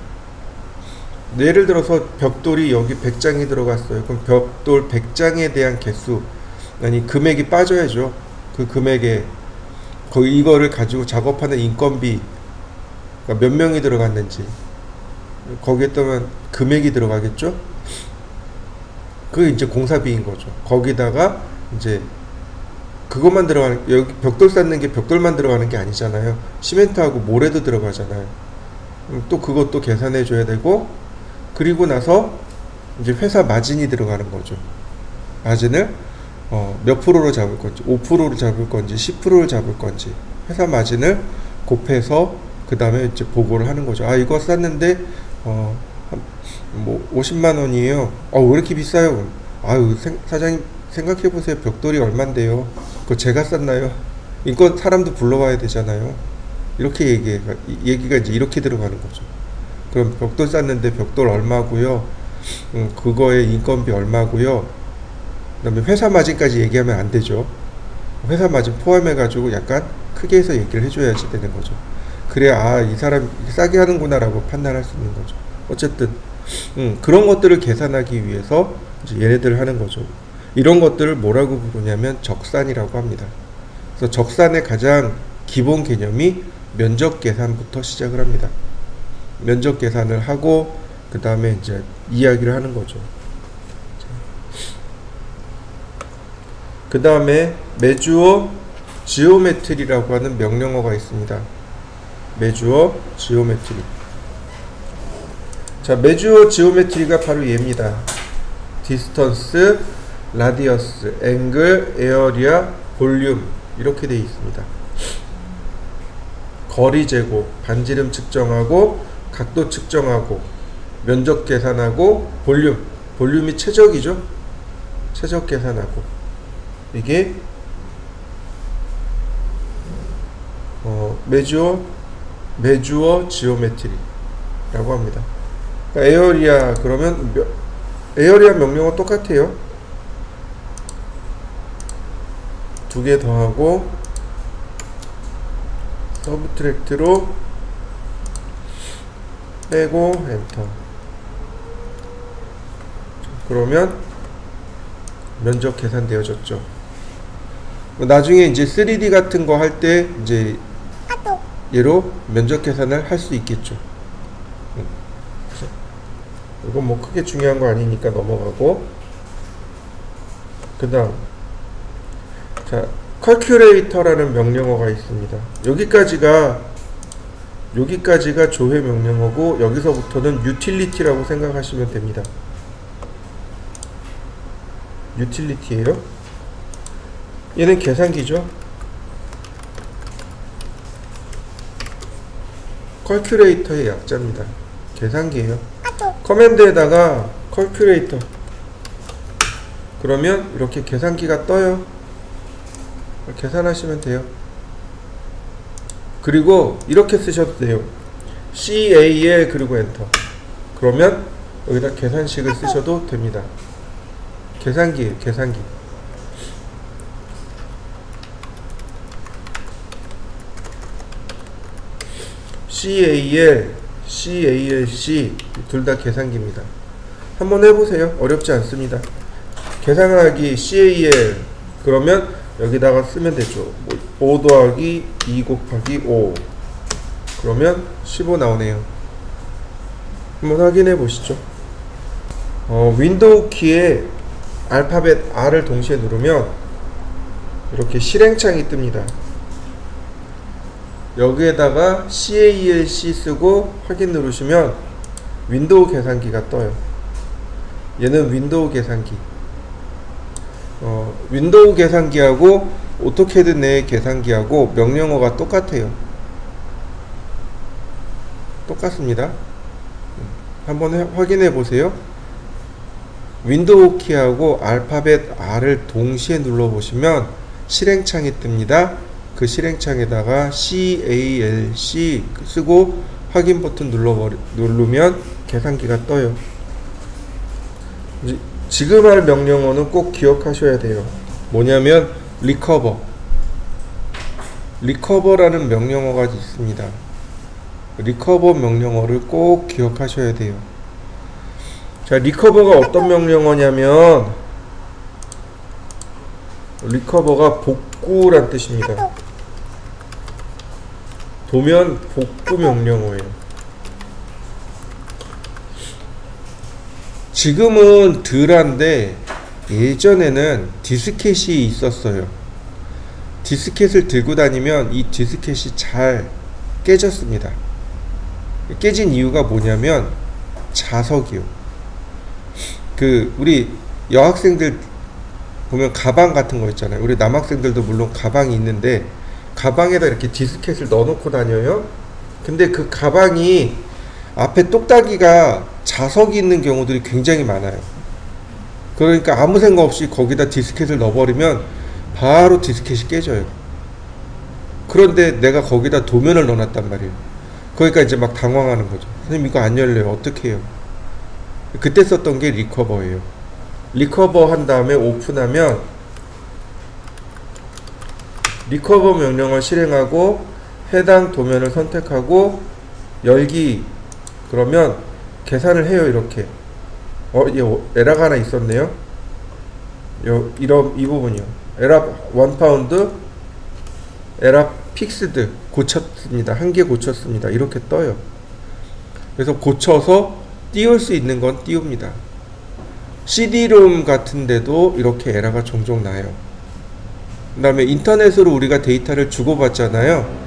S1: 예를 들어서 벽돌이 여기 100장이 들어갔어요. 그럼 벽돌 100장에 대한 개수 아니 금액이 빠져야죠. 그 금액에 거의 이거를 가지고 작업하는 인건비 그러니까 몇 명이 들어갔는지 거기에 따면 금액이 들어가겠죠. 그게 이제 공사비인 거죠. 거기다가 이제 그것만 들어가는 여기 벽돌 쌓는 게 벽돌만 들어가는 게 아니잖아요. 시멘트하고 모래도 들어가잖아요. 또 그것도 계산해 줘야 되고 그리고 나서 이제 회사 마진이 들어가는 거죠. 마진을 몇 프로로 잡을 건지 5%로 잡을 건지 10%를 잡을 건지 회사 마진을 곱해서 그 다음에 이제 보고를 하는 거죠. 아 이거 쌌는데 뭐 50만 원이에요. 왜 이렇게 비싸요? 아유 사장님 생각해보세요. 벽돌이 얼만데요? 그거 제가 쌌나요? 인건 사람도 불러와야 되잖아요. 이렇게 얘기가 이제 이렇게 들어가는 거죠. 그럼 벽돌 쌌는데 벽돌 얼마고요? 그거에 인건비 얼마고요? 그 다음에 회사 마진까지 얘기하면 안 되죠. 회사 마진 포함해 가지고 약간 크게 해서 얘기를 해줘야지 되는 거죠. 그래야 이 사람 싸게 하는구나 라고 판단할 수 있는 거죠. 어쨌든 그런 것들을 계산하기 위해서 이제 얘네들을 하는 거죠. 이런 것들을 뭐라고 부르냐면 적산이라고 합니다. 그래서 적산의 가장 기본 개념이 면적 계산부터 시작을 합니다. 면적 계산을 하고 그 다음에 이제 이야기를 하는 거죠. 그 다음에 메주어 지오메트리라고 하는 명령어가 있습니다. 메주어 지오메트리. 자, 메주어 지오메트리가 바로 얘입니다. 디스턴스, 라디어스, 앵글, 에어리아, 볼륨 이렇게 되어 있습니다. 거리 재고, 반지름 측정하고, 각도 측정하고, 면적 계산하고, 볼륨이 최적이죠. 최적 계산하고 이게 메주어 지오메트리라고 합니다. 그러니까 에어리아 그러면 에어리아 명령어 똑같아요. 두 개 더하고 서브트랙트로 빼고 엔터. 그러면 면적 계산되어졌죠. 나중에 이제 3D 같은 거 할 때 이제 얘로 면적 계산을 할 수 있겠죠. 이건 뭐 크게 중요한 거 아니니까 넘어가고 그 다음 자 calculator라는 명령어가 있습니다. 여기까지가 조회 명령어고 여기서부터는 utility라고 생각하시면 됩니다. utility예요. 얘는 계산기죠. calculator의 약자입니다. 계산기예요. 커맨드에다가 calculator 그러면 이렇게 계산기가 떠요. 계산하시면 돼요. 그리고 이렇게 쓰셔도 돼요. CAL 그리고 엔터. 그러면 여기다 계산식을 쓰셔도 됩니다. 계산기예요. 계산기. CAL, CALC 둘 다 계산기입니다. 한번 해보세요. 어렵지 않습니다. 계산하기 CAL 그러면 여기다가 쓰면 되죠. 5 더하기 2 곱하기 5 그러면 15 나오네요. 한번 확인해 보시죠. 윈도우 키에 알파벳 R을 동시에 누르면 이렇게 실행창이 뜹니다. 여기에다가 CALC 쓰고 확인 누르시면 윈도우 계산기가 떠요. 얘는 윈도우 계산기. 윈도우 계산기하고 오토캐드 내 계산기하고 명령어가 똑같아요. 똑같습니다. 한번 확인해 보세요. 윈도우 키하고 알파벳 R을 동시에 눌러 보시면 실행창이 뜹니다. 그 실행창에다가 CALC 쓰고 확인 버튼 누르면 계산기가 떠요. 지금 할 명령어는 꼭 기억하셔야 돼요. 뭐냐면 리커버라는 명령어가 있습니다. 리커버 명령어를 꼭 기억하셔야 돼요. 자, 리커버가 어떤 명령어냐면 리커버가 복구란 뜻입니다. 도면 복구 명령어예요. 지금은 덜한데 예전에는 디스켓이 있었어요. 디스켓을 들고 다니면 이 디스켓이 잘 깨졌습니다. 깨진 이유가 뭐냐면 자석이요. 우리 여학생들 보면 가방 같은 거 있잖아요. 우리 남학생들도 물론 가방이 있는데 가방에다 이렇게 디스켓을 넣어놓고 다녀요. 근데 그 가방이 앞에 똑딱이가 자석이 있는 경우들이 굉장히 많아요. 그러니까 아무 생각 없이 거기다 디스켓을 넣어버리면 바로 디스켓이 깨져요. 그런데 내가 거기다 도면을 넣어놨단 말이에요. 그러니까 이제 막 당황하는 거죠. 선생님 이거 안 열려요. 어떻게 해요? 그때 썼던 게 리커버예요. 리커버 한 다음에 오픈하면 리커버 명령을 실행하고 해당 도면을 선택하고 열기 그러면 계산을 해요. 이렇게 에러가 하나 있었네요. 이 부분이요. 에러 1파운드 에러 픽스드 고쳤습니다. 한 개 고쳤습니다. 이렇게 떠요. 그래서 고쳐서 띄울 수 있는 건 띄웁니다. CD-ROM 같은데도 이렇게 에러가 종종 나요. 그 다음에 인터넷으로 우리가 데이터를 주고받잖아요.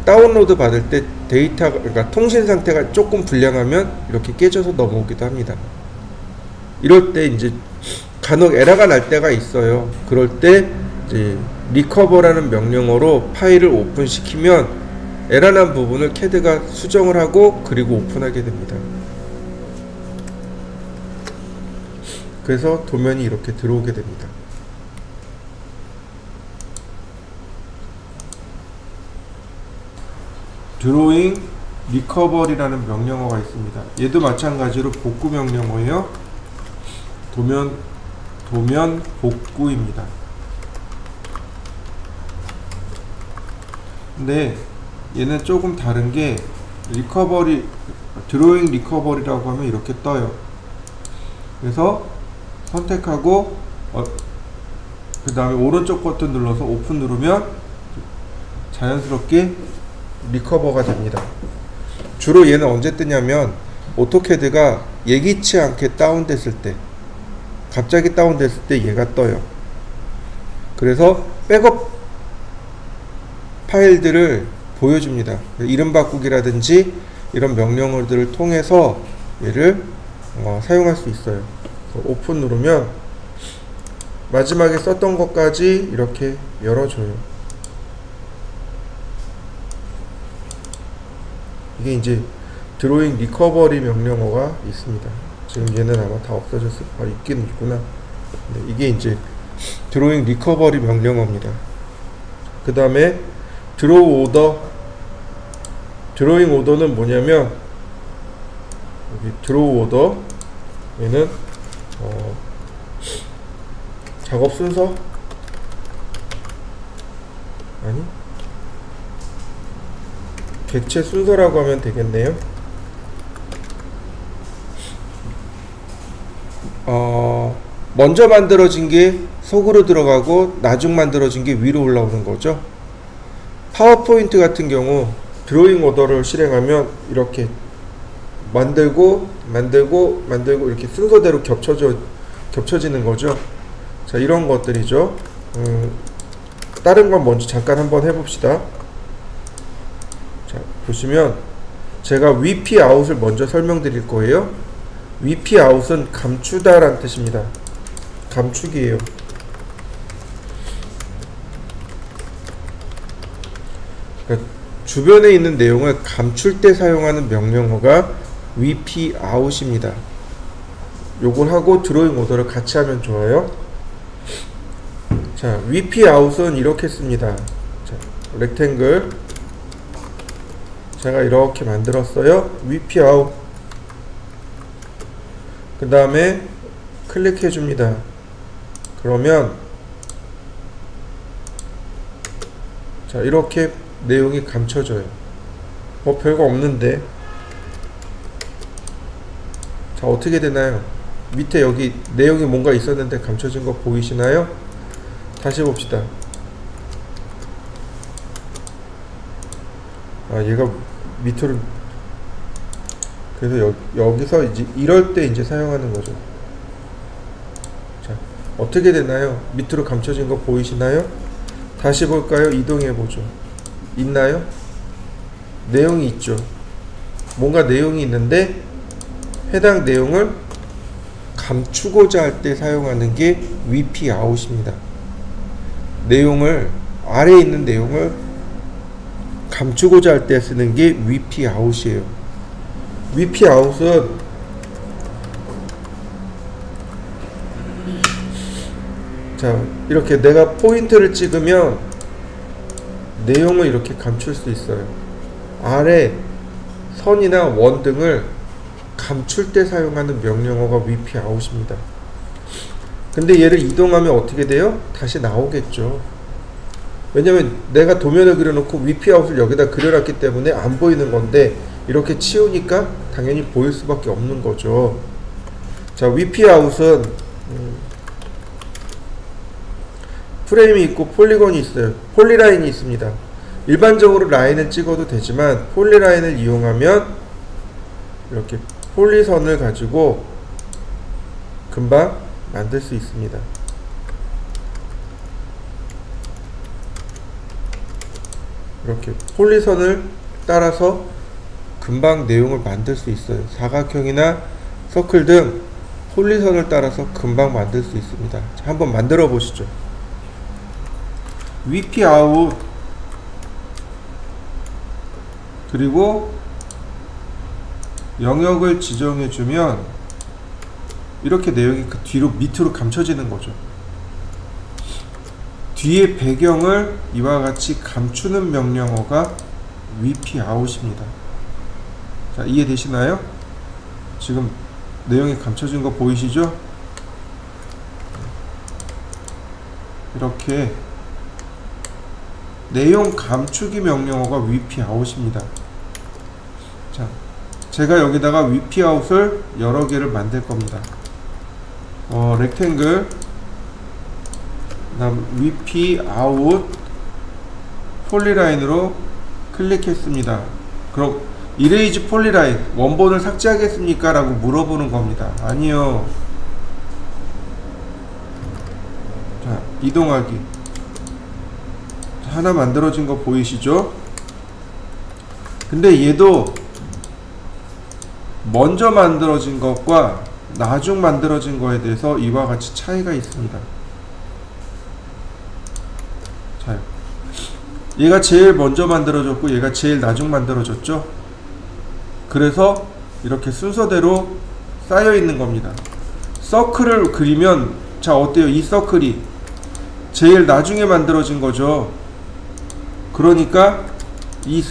S1: 다운로드 받을 때 데이터, 그러니까 통신 상태가 조금 불량하면 이렇게 깨져서 넘어오기도 합니다. 이럴 때 이제 간혹 에러가 날 때가 있어요. 그럴 때 이제 리커버라는 명령어로 파일을 오픈시키면 에러난 부분을 CAD가 수정을 하고 그리고 오픈하게 됩니다. 그래서 도면이 이렇게 들어오게 됩니다. 드로잉 리커버리라는 명령어가 있습니다. 얘도 마찬가지로 복구 명령어예요. 도면 복구입니다. 근데 얘는 조금 다른 게 드로잉 리커버리라고 하면 이렇게 떠요. 그래서 선택하고 그 다음에 오른쪽 버튼 눌러서 오픈 누르면 자연스럽게 리커버가 됩니다. 주로 얘는 언제 뜨냐면 오토캐드가 예기치 않게 다운됐을 때, 갑자기 다운됐을 때 얘가 떠요. 그래서 백업 파일들을 보여줍니다. 이름 바꾸기라든지 이런 명령어들을 통해서 얘를 사용할 수 있어요. 오픈 누르면 마지막에 썼던 것까지 이렇게 열어줘요. 이게 이제 드로잉 리커버리 명령어가 있습니다. 지금 얘는 아마 다 없어졌을 거야. 있긴 있구나. 네, 이게 이제 드로잉 리커버리 명령어입니다. 그 다음에 드로우 오더. 드로잉 오더는 뭐냐면 여기 드로우 오더, 얘는 작업 순서? 아니, 객체 순서라고 하면 되겠네요. 먼저 만들어진 게 속으로 들어가고 나중 만들어진 게 위로 올라오는 거죠. 파워포인트 같은 경우 드로잉 오더를 실행하면 이렇게 만들고 이렇게 순서대로 겹쳐지는 거죠. 자, 이런 것들이죠. 다른 건 먼저 잠깐 한번 해봅시다. 자, 보시면 제가 VP 아웃을 먼저 설명드릴 거예요. VP 아웃은 감추다 라는 뜻입니다. 감축이에요. 그러니까 주변에 있는 내용을 감출 때 사용하는 명령어가 VP 아웃입니다. 요걸 하고 드로잉 오더를 같이 하면 좋아요. 자, VP 아웃은 이렇게 씁니다. 자, 렉탱글 제가 이렇게 만들었어요. VP 아웃. 그 다음에 클릭해 줍니다. 그러면 자, 이렇게 내용이 감춰져요. 별거 없는데. 자, 어떻게 되나요? 밑에 여기 내용이 뭔가 있었는데 감춰진 거 보이시나요? 다시 봅시다. 아, 얘가 밑으로, 그래서 여기서 이제 이럴 때 이제 사용하는 거죠. 자, 어떻게 되나요? 밑으로 감춰진 거 보이시나요? 다시 볼까요? 이동해 보죠. 있나요? 내용이 있죠. 뭔가 내용이 있는데 해당 내용을 감추고자 할 때 사용하는 게 VP 아웃입니다. 내용을, 아래에 있는 내용을 감추고자 할 때 쓰는 게 VP 아웃이에요. VP 아웃은 자, 이렇게 내가 포인트를 찍으면 내용을 이렇게 감출 수 있어요. 아래 선이나 원 등을 감출 때 사용하는 명령어가 VP 아웃입니다. 근데 얘를 이동하면 어떻게 돼요? 다시 나오겠죠. 왜냐면 내가 도면을 그려놓고 VP 아웃을 여기다 그려놨기 때문에 안 보이는 건데 이렇게 치우니까 당연히 보일 수밖에 없는 거죠. 자, VP 아웃은 프레임이 있고 폴리곤이 있어요. 폴리라인이 있습니다. 일반적으로 라인을 찍어도 되지만 폴리라인을 이용하면 이렇게 폴리선을 가지고 금방 만들 수 있습니다. 이렇게 폴리선을 따라서 금방 내용을 만들 수 있어요. 사각형이나 서클 등 폴리선을 따라서 금방 만들 수 있습니다. 자, 한번 만들어 보시죠. VP 아웃 그리고 영역을 지정해 주면 이렇게 내용이 그 뒤로 밑으로 감춰지는 거죠. 뒤에 배경을 이와 같이 감추는 명령어가 VP 아웃입니다. 자, 이해되시나요? 지금 내용이 감춰진 거 보이시죠? 이렇게 내용 감추기 명령어가 VP 아웃입니다. 자, 제가 여기다가 VP 아웃을 여러 개를 만들 겁니다. 렉탱글, 그다음 VP 아웃 폴리라인으로 클릭했습니다. 그럼 이레이즈 폴리라인 원본을 삭제하겠습니까? 라고 물어보는 겁니다. 아니요. 자, 이동하기. 하나 만들어진 거 보이시죠? 근데 얘도 먼저 만들어진 것과 나중 만들어진 거에 대해서 이와 같이 차이가 있습니다. 자, 얘가 제일 먼저 만들어졌고 얘가 제일 나중 만들어졌죠? 그래서 이렇게 순서대로 쌓여 있는 겁니다. 서클을 그리면 자, 어때요? 이 서클이 제일 나중에 만들어진 거죠. 그러니까 이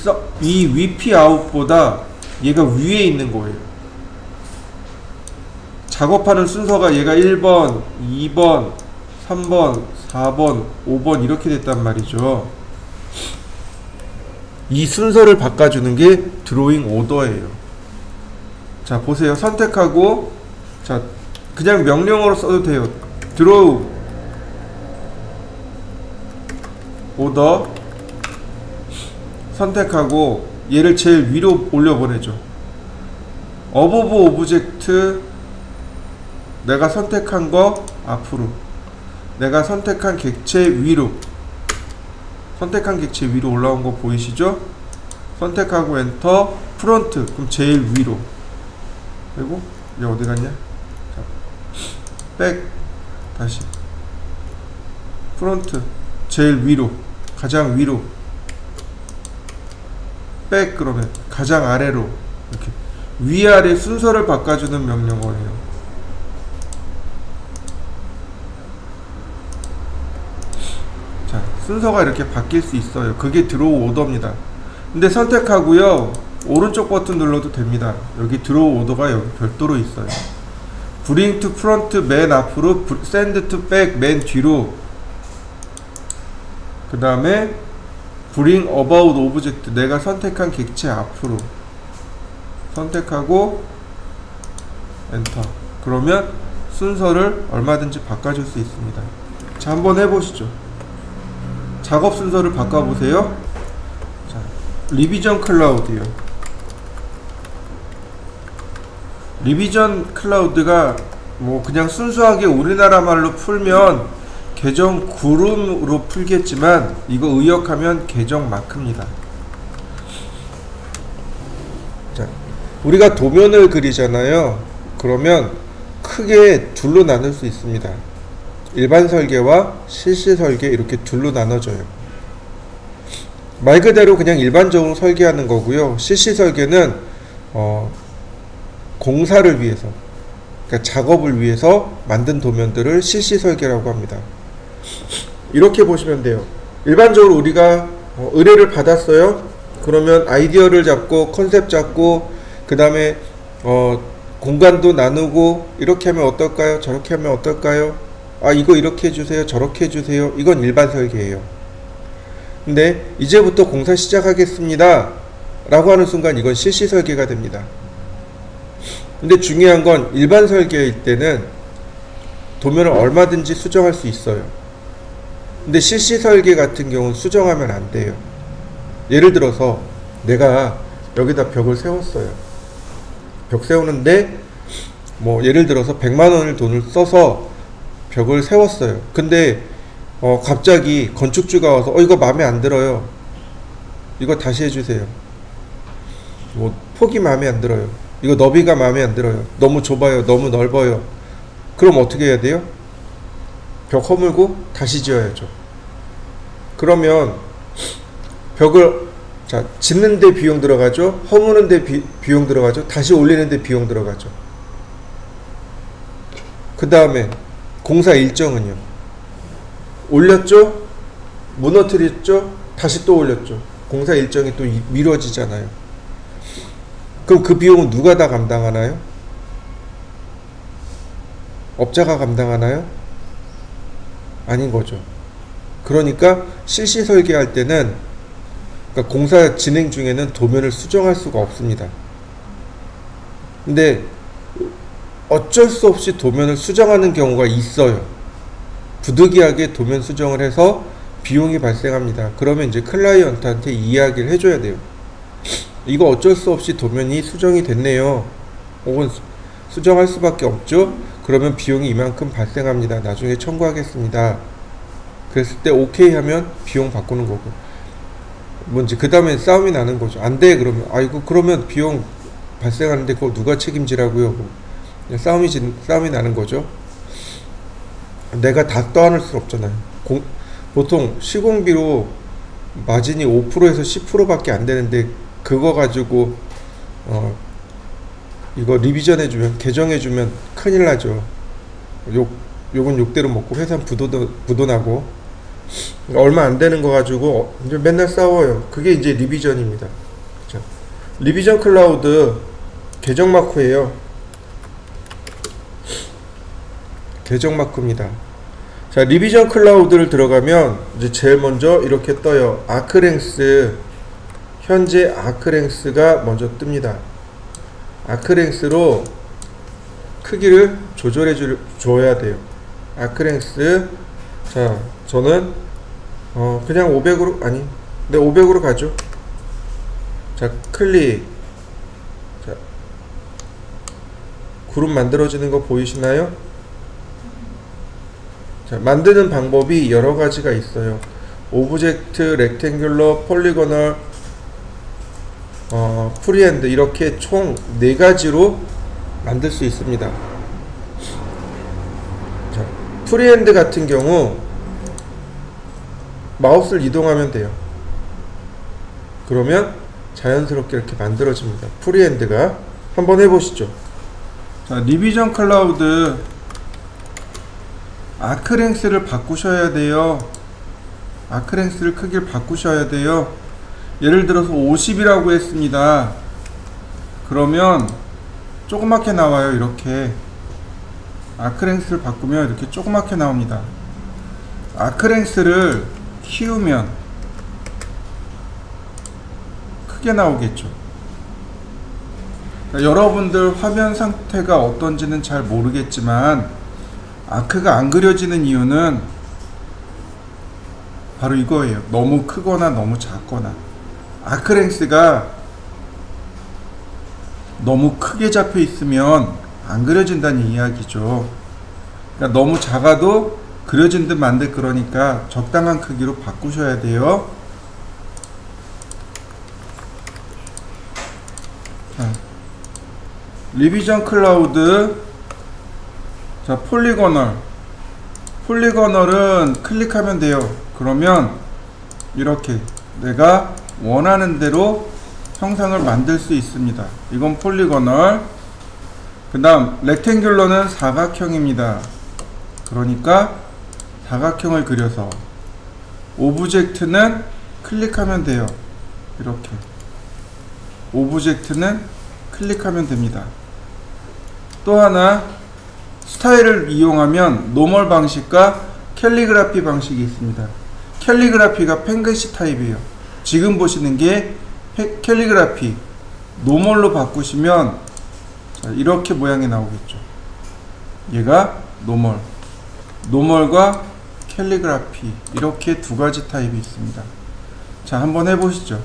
S1: VP 아웃보다 얘가 위에 있는 거예요. 작업하는 순서가 얘가 1번, 2번, 3번, 4번, 5번 이렇게 됐단 말이죠. 이 순서를 바꿔주는 게 드로잉 오더예요. 자, 보세요. 선택하고, 자, 그냥 명령어로 써도 돼요. 드로우 오더 선택하고 얘를 제일 위로 올려보내죠. 어버브 오브젝트 내가 선택한 거 앞으로, 내가 선택한 객체 위로, 선택한 객체 위로 올라온 거 보이시죠? 선택하고 엔터, 프론트 그럼 제일 위로, 그리고 얘 어디 갔냐? 자, 백, 다시 프론트 제일 위로, 가장 위로, 백 그러면 가장 아래로, 이렇게 위아래 순서를 바꿔주는 명령어예요. 자, 순서가 이렇게 바뀔 수 있어요. 그게 드로우 오더입니다. 근데 선택하고요, 오른쪽 버튼 눌러도 됩니다. 여기 드로우 오더가 여기 별도로 있어요. bring to front 맨 앞으로, send to back 맨 뒤로, 그 다음에 bring about object, 내가 선택한 객체 앞으로 선택하고 엔터. 그러면 순서를 얼마든지 바꿔줄 수 있습니다. 자, 한번 해보시죠. 작업 순서를 바꿔보세요. 자, 리비전 클라우드요. 리비전 클라우드가 뭐 그냥 순수하게 우리나라 말로 풀면 계정 구름으로 풀겠지만, 이거 의역하면 계정 마크입니다. 자, 우리가 도면을 그리잖아요. 그러면 크게 둘로 나눌 수 있습니다. 일반 설계와 실시 설계, 이렇게 둘로 나눠져요. 말 그대로 그냥 일반적으로 설계하는 거고요. 실시 설계는 공사를 위해서, 그러니까 작업을 위해서 만든 도면들을 실시 설계라고 합니다. 이렇게 보시면 돼요. 일반적으로 우리가 의뢰를 받았어요. 그러면 아이디어를 잡고 컨셉 잡고, 그 다음에 공간도 나누고, 이렇게 하면 어떨까요? 저렇게 하면 어떨까요? 아, 이거 이렇게 해주세요, 저렇게 해주세요. 이건 일반 설계예요. 근데 이제부터 공사 시작하겠습니다 라고 하는 순간 이건 실시 설계가 됩니다. 근데 중요한 건 일반 설계일 때는 도면을 얼마든지 수정할 수 있어요. 근데 실시 설계 같은 경우는 수정하면 안 돼요. 예를 들어서 내가 여기다 벽을 세웠어요. 벽 세우는데 뭐 예를 들어서 100만원을 돈을 써서 벽을 세웠어요. 근데 갑자기 건축주가 와서 이거 마음에 안 들어요, 이거 다시 해주세요. 뭐 폭이 마음에 안 들어요, 이거 너비가 마음에 안 들어요, 너무 좁아요, 너무 넓어요. 그럼 어떻게 해야 돼요? 벽 허물고 다시 지어야죠. 그러면 벽을 짓는데 비용 들어가죠, 허무는데 비용 들어가죠, 다시 올리는데 비용 들어가죠. 그 다음에 공사 일정은요, 올렸죠, 무너뜨렸죠, 다시 또 올렸죠. 공사 일정이 또 미뤄지잖아요. 그럼 그 비용은 누가 다 감당하나요? 업자가 감당하나요? 아닌 거죠. 그러니까 실시 설계할 때는, 그러니까 공사 진행 중에는 도면을 수정할 수가 없습니다. 근데 어쩔 수 없이 도면을 수정하는 경우가 있어요. 부득이하게 도면 수정을 해서 비용이 발생합니다. 그러면 이제 클라이언트한테 이야기를 해줘야 돼요. 이거 어쩔 수 없이 도면이 수정이 됐네요. 혹은 수정할 수밖에 없죠. 그러면 비용이 이만큼 발생합니다. 나중에 청구하겠습니다. 그랬을 때 오케이 하면 비용 바꾸는 거고, 뭔지 그 다음에 싸움이 나는 거죠. 안 돼 그러면, 아이고 그러면 비용 발생하는데 그거 누가 책임지라고요. 싸움이 나는 거죠. 내가 다 떠안을 수 없잖아요. 보통 시공비로 마진이 5%에서 10%밖에 안 되는데, 그거 가지고 이거 리비전 해주면, 개정해주면 큰일 나죠. 욕은 욕대로 먹고 회사는 부도 나고, 얼마 안 되는 거 가지고 이제 맨날 싸워요. 그게 이제 리비전입니다. 그렇죠? 리비전 클라우드 계정 마크예요. 계정 마크입니다. 자, 리비전 클라우드를 들어가면 이제 제일 먼저 이렇게 떠요. 아크랭스, 현재 아크랭스가 먼저 뜹니다. 아크랭스로 크기를 조절해 줘야 돼요. 아크랭스. 자, 저는 그냥 500으로, 아니, 네, 500으로 가죠. 자, 클릭. 자, 그룹 만들어지는 거 보이시나요? 자, 만드는 방법이 여러 가지가 있어요. 오브젝트, 렉탱귤러, 폴리고널, 프리핸드, 이렇게 총 4가지로 만들 수 있습니다. 자, 프리핸드 같은 경우 마우스를 이동하면 돼요. 그러면 자연스럽게 이렇게 만들어집니다. 프리핸드가. 한번 해보시죠. 자, 리비전 클라우드 아크랭스를 바꾸셔야 돼요. 아크랭스를 크기를 바꾸셔야 돼요. 예를 들어서 50이라고 했습니다. 그러면 조그맣게 나와요. 이렇게 아크랭스를 바꾸면 이렇게 조그맣게 나옵니다. 아크랭스를 키우면 크게 나오겠죠. 그러니까 여러분들 화면 상태가 어떤지는 잘 모르겠지만 아크가 안 그려지는 이유는 바로 이거예요. 너무 크거나 너무 작거나 아크랭스가 너무 크게 잡혀 있으면 안 그려진다는 이야기죠. 그러니까 너무 작아도 그려진 듯 만 듯, 그러니까 적당한 크기로 바꾸셔야 돼요. 자, 리비전 클라우드. 자, 폴리거널은 클릭하면 돼요. 그러면 이렇게 내가 원하는 대로 형상을 만들 수 있습니다. 이건 폴리거널. 그 다음 렉탱귤러는 사각형입니다. 그러니까 사각형을 그려서 오브젝트는 클릭하면 돼요. 이렇게 오브젝트는 클릭하면 됩니다. 또 하나 스타일을 이용하면 노멀 방식과 캘리그라피 방식이 있습니다. 캘리그라피가 펜글씨 타입이에요. 지금 보시는 게 캘리그라피. 노멀로 바꾸시면 자, 이렇게 모양이 나오겠죠. 얘가 노멀과 캘리그라피, 이렇게 두 가지 타입이 있습니다. 자, 한번 해보시죠.